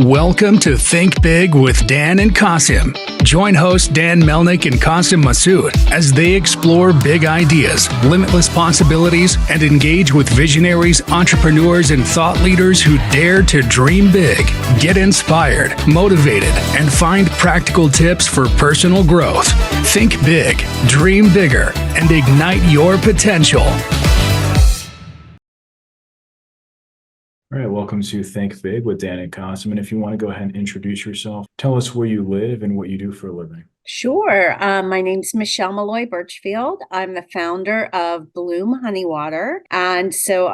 Welcome to Think Big with Dan and Qasim. Join hosts Dan Melnick and Qasim Masood as they explore big ideas, limitless possibilities, and engage with visionaries, entrepreneurs, and thought leaders who dare to dream big, get inspired, motivated, and find practical tips for personal growth. Think big, dream bigger, and ignite your potential. All right, welcome to Think Big with Dan and Qasim. And if you want to go ahead and introduce yourself, tell us where you live and what you do for a living. Sure. My name's Michele Burchfield. I'm the founder of Blume Honey Water. And so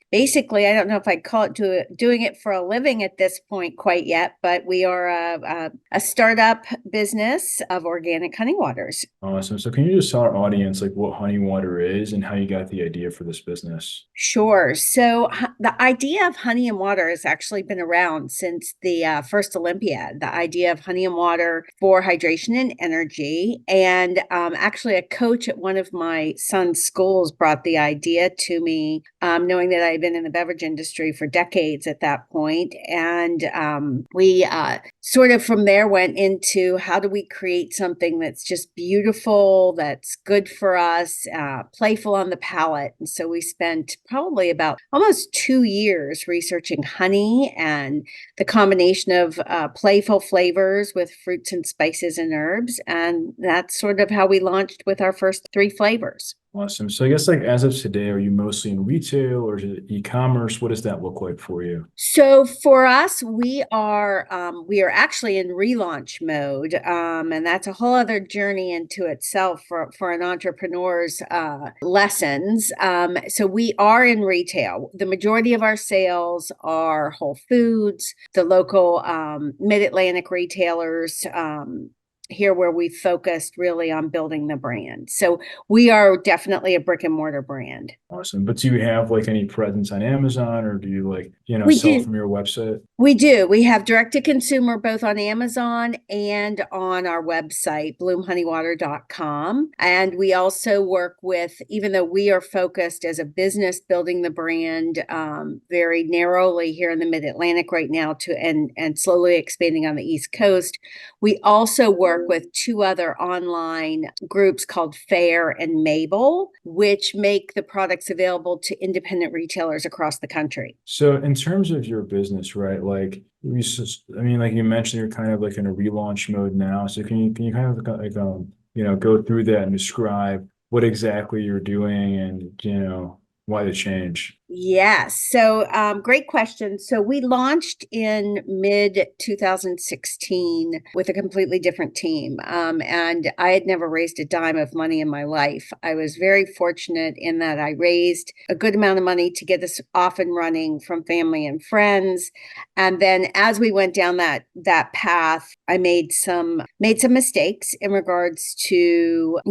basically, I don't know if I'd call it doing it for a living at this point quite yet, but we are a startup business of organic honey waters. Awesome. So can you just tell our audience like what honey water is and how you got the idea for this business? Sure. So the idea of honey and water has actually been around since the first Olympiad, the idea of honey and water for hydration and energy. And actually a coach at one of my son's schools brought the idea to me, knowing that I had been in the beverage industry for decades at that point. And we sort of from there went into how do we create something that's just beautiful, that's good for us, playful on the palate. And so we spent probably about almost 2 years researching honey and the combination of playful flavors with fruits and spices and herbs. And that's sort of how we launched with our first 3 flavors. Awesome. So I guess like as of today, are you mostly in retail or is it e-commerce? What does that look like for you? So for us, we are actually in relaunch mode, and that's a whole other journey into itself for an entrepreneur's lessons. So we are in retail. The majority of our sales are Whole Foods, the local Mid-Atlantic retailers. Here where we focused really on building the brand. So we are definitely a brick and mortar brand. Awesome. But do you have like any presence on Amazon or do you like, We sell do. from your website? We do. We have direct to consumer both on Amazon and on our website, blumehoneywater.com. And we also work with, even though we are focused as a business building the brand very narrowly here in the Mid-Atlantic right now and slowly expanding on the East Coast, we also work with 2 other online groups called Fair and Mabel, which make the products available to independent retailers across the country. So in terms of your business, right? Like like you mentioned, you're kind of like in a relaunch mode now. So can you kind of like go through that and describe what exactly you're doing and why the change? Yes. So great question. So we launched in mid 2016 with a completely different team. And I had never raised a dime of money in my life. I was very fortunate in that I raised a good amount of money to get us off and running from family and friends. And then as we went down that path, I made some mistakes in regards to,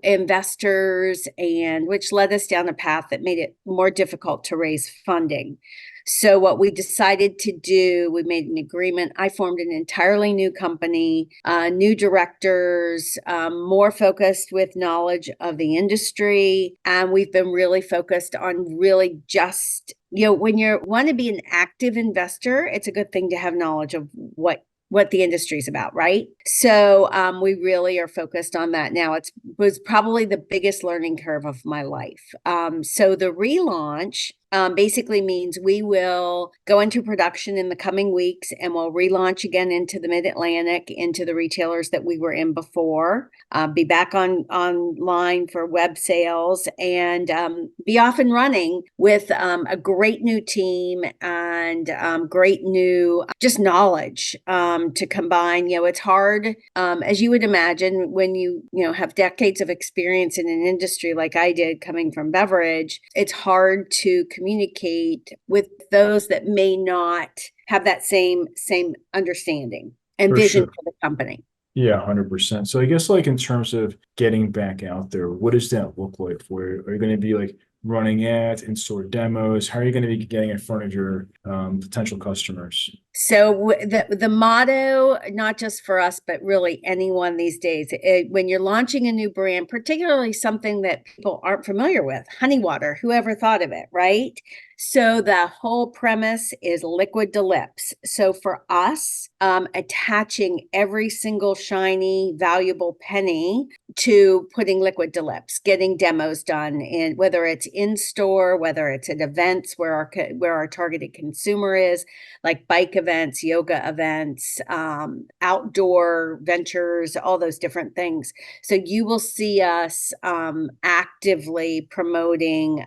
investors, and which led us down a path that made it more difficult to raise funding. So what we decided to do, we made an agreement. I formed an entirely new company, new directors, more focused with knowledge of the industry. And we've been really focused on really just, when you want to be an active investor, it's a good thing to have knowledge of what the industry is about, right? So we really are focused on that now. It was probably the biggest learning curve of my life. So the relaunch basically means we will go into production in the coming weeks and we'll relaunch again into the Mid-Atlantic, into the retailers that we were in before, be back online for web sales, and be off and running with a great new team and great new just knowledge to combine. It's hard, as you would imagine, when you have decades of experience in an industry like I did coming from beverage, it's hard to communicate with those that may not have that same understanding and For vision sure. for the company. Yeah, 100%. So I guess like in terms of getting back out there, what does that look like for you? Are you going to be like running ads, in-store demos? How are you going to be getting in front of your potential customers? So the motto, not just for us, but really anyone these days, when you're launching a new brand, particularly something that people aren't familiar with, honey water, whoever thought of it, right? So the whole premise is liquid to lips. So for us, attaching every single shiny, valuable penny to putting liquid to lips, getting demos done, in whether it's in store, whether it's at events where our targeted consumer is, like bike events, yoga events, outdoor ventures, all those different things. So you will see us actively promoting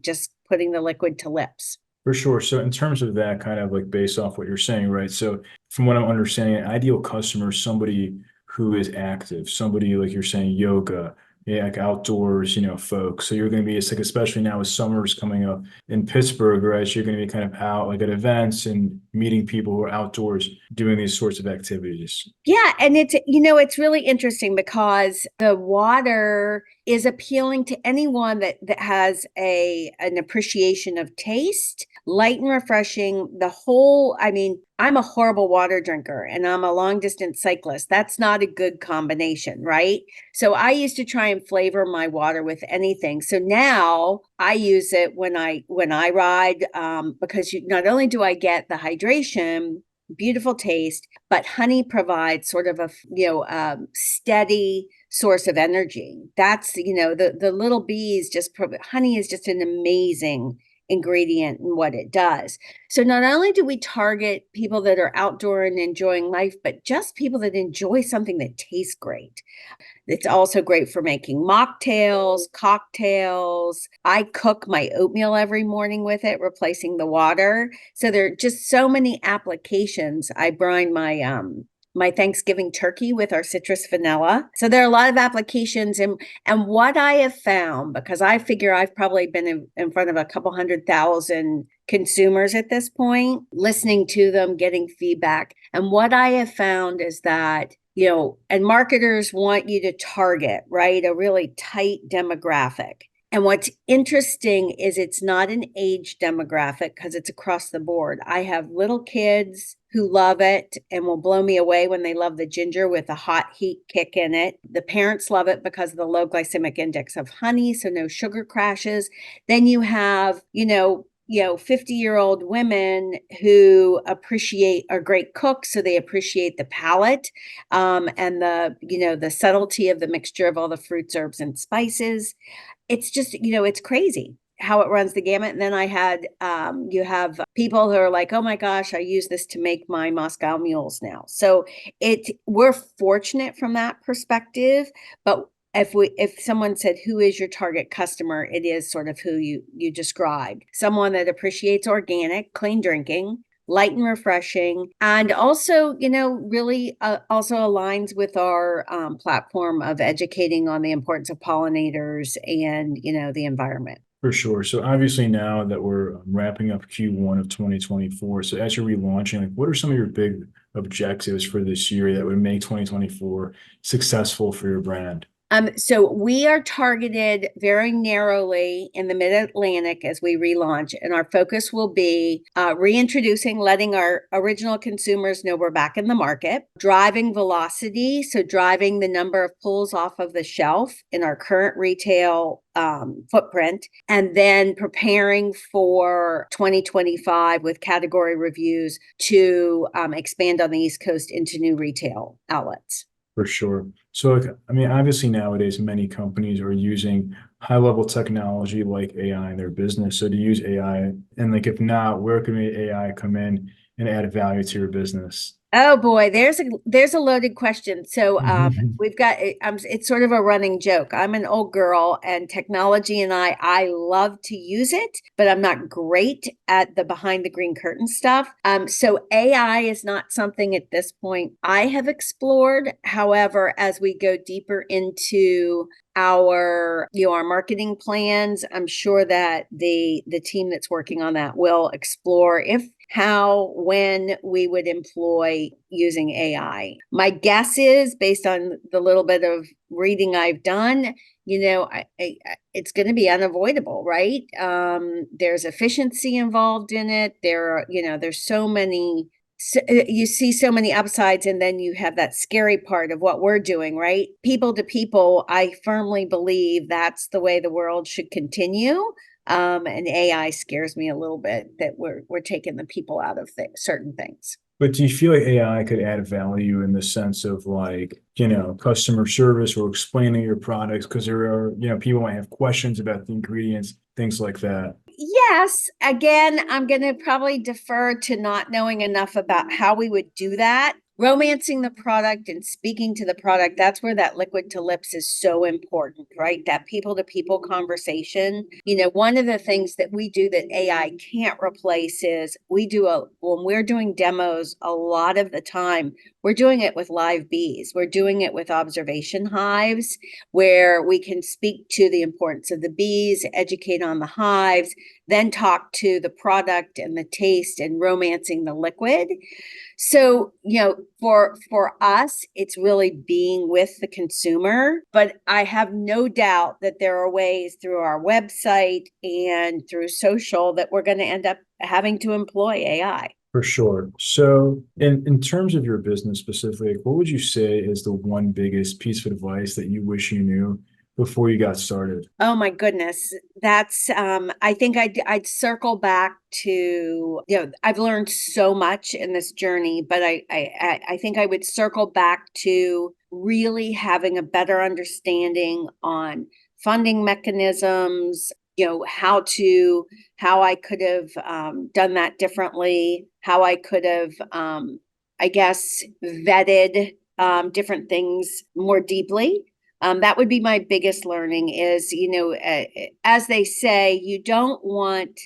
just putting the liquid to lips. For sure. So in terms of that, kind of like based off what you're saying, right? So from what I'm understanding, an ideal customer is somebody who is active, somebody like you're saying, yoga, yeah, like outdoors, folks. So you're going to be, it's like, especially now with summers coming up in Pittsburgh, right? So you're going to be kind of out like at events and meeting people who are outdoors doing these sorts of activities. Yeah, and it's really interesting because the water is appealing to anyone that has an appreciation of taste, light and refreshing. I'm a horrible water drinker and I'm a long distance cyclist. That's not a good combination, right? So I used to try and flavor my water with anything. So now I use it when I ride, because not only do I get the hydration, beautiful taste, but honey provides sort of a steady source of energy. That's the little bees honey is just an amazing ingredient in what it does. So not only do we target people that are outdoor and enjoying life, but just people that enjoy something that tastes great. It's also great for making mocktails, cocktails. I cook my oatmeal every morning with it, replacing the water. So there are just so many applications. I brine my Thanksgiving turkey with our citrus vanilla. So there are a lot of applications. And what I have found, because I figure I've probably been in front of a couple 100,000 consumers at this point, listening to them, getting feedback. And what I have found is that and marketers want you to target, right, a really tight demographic. And what's interesting is it's not an age demographic because it's across the board. I have little kids who love it and will blow me away when they love the ginger with a hot heat kick in it. The parents love it because of the low glycemic index of honey, so no sugar crashes. Then you have, 50-year-old women who are great cooks, so they appreciate the palate, and the subtlety of the mixture of all the fruits, herbs, and spices. It's just, it's crazy how it runs the gamut. And then you have people who are like, oh my gosh, I use this to make my Moscow mules now. So we're fortunate from that perspective, but if someone said, who is your target customer? It is sort of who you described. Someone that appreciates organic, clean drinking, light and refreshing, and also, really also aligns with our platform of educating on the importance of pollinators and, the environment. For sure. So obviously now that we're wrapping up Q1 of 2024, so as you're relaunching, like what are some of your big objectives for this year that would make 2024 successful for your brand? So we are targeted very narrowly in the Mid-Atlantic as we relaunch, and our focus will be reintroducing, letting our original consumers know we're back in the market, driving velocity, so driving the number of pulls off of the shelf in our current retail footprint, and then preparing for 2025 with category reviews to expand on the East Coast into new retail outlets. For sure. So, obviously nowadays, many companies are using high-level technology like AI in their business. So to use AI, and if not, where can AI come in and add value to your business? Oh boy, there's a loaded question. So we've got it's sort of a running joke. I'm an old girl, and technology and I love to use it, but I'm not great at the behind the green curtain stuff. So AI is not something at this point I have explored. However, as we go deeper into our marketing plans, I'm sure that the team that's working on that will explore when we would employ using AI. My guess is, based on the little bit of reading I've done, it's going to be unavoidable, right? There's efficiency involved in it. There's so many. So you see so many upsides, and then you have that scary part of what we're doing, right? People to people, I firmly believe that's the way the world should continue. And AI scares me a little bit that we're taking the people out of certain things. But do you feel like AI could add value in the sense of like, customer service or explaining your products? Because there are, people might have questions about the ingredients, things like that. Yes. Again, I'm going to probably defer to not knowing enough about how we would do that. Romancing the product and speaking to the product, that's where that liquid to lips is so important, right? That people to people conversation. One of the things that we do that AI can't replace is when we're doing demos, a lot of the time, we're doing it with live bees. We're doing it with observation hives where we can speak to the importance of the bees, educate on the hives, then talk to the product and the taste and romancing the liquid. So, for us, it's really being with the consumer, but I have no doubt that there are ways through our website and through social that we're going to end up having to employ AI. For sure. So in terms of your business specifically, what would you say is the one biggest piece of advice that you wish you knew before you got started? Oh my goodness. That's I think I'd circle back to, I've learned so much in this journey, but I think I would circle back to really having a better understanding on funding mechanisms, how I could have done that differently, how I could have I guess vetted different things more deeply. That would be my biggest learning is, as they say, you don't want,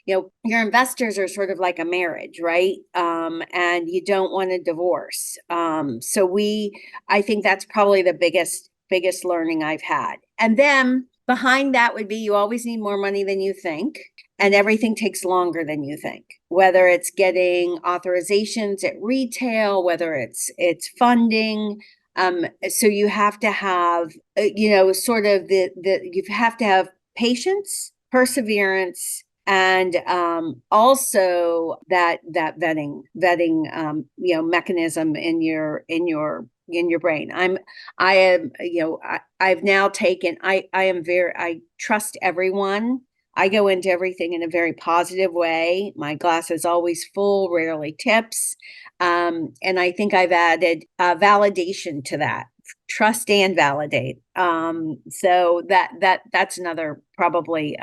your investors are sort of like a marriage, right? And you don't want a divorce. I think that's probably the biggest learning I've had. And then behind that would be you always need more money than you think. And everything takes longer than you think, whether it's getting authorizations at retail, whether it's funding. So you have to have, sort of you have to have patience, perseverance, and also that vetting mechanism in your brain. I've now taken, I trust everyone. I go into everything in a very positive way. My glass is always full, rarely tips. And I think I've added validation to that, trust and validate. So that's another probably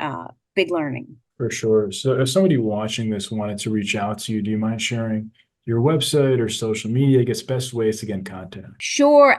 big learning. For sure. So if somebody watching this wanted to reach out to you, do you mind sharing your website or social media? I guess best ways to get in contact. Sure.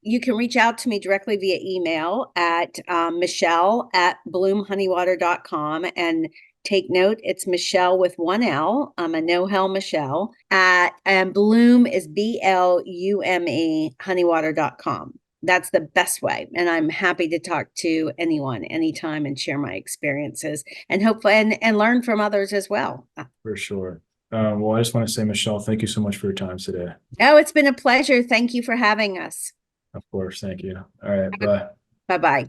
You can reach out to me directly via email at Michele@BlumeHoneyWater.com. And take note, it's Michele with one L. I'm a no-hell Michele. And Blume is BLUME honeywater.com. That's the best way. And I'm happy to talk to anyone, anytime, and share my experiences and hopefully and learn from others as well. For sure. Well, I just want to say, Michele, thank you so much for your time today. Oh, it's been a pleasure. Thank you for having us. Of course. Thank you. All right. Bye. Bye-bye.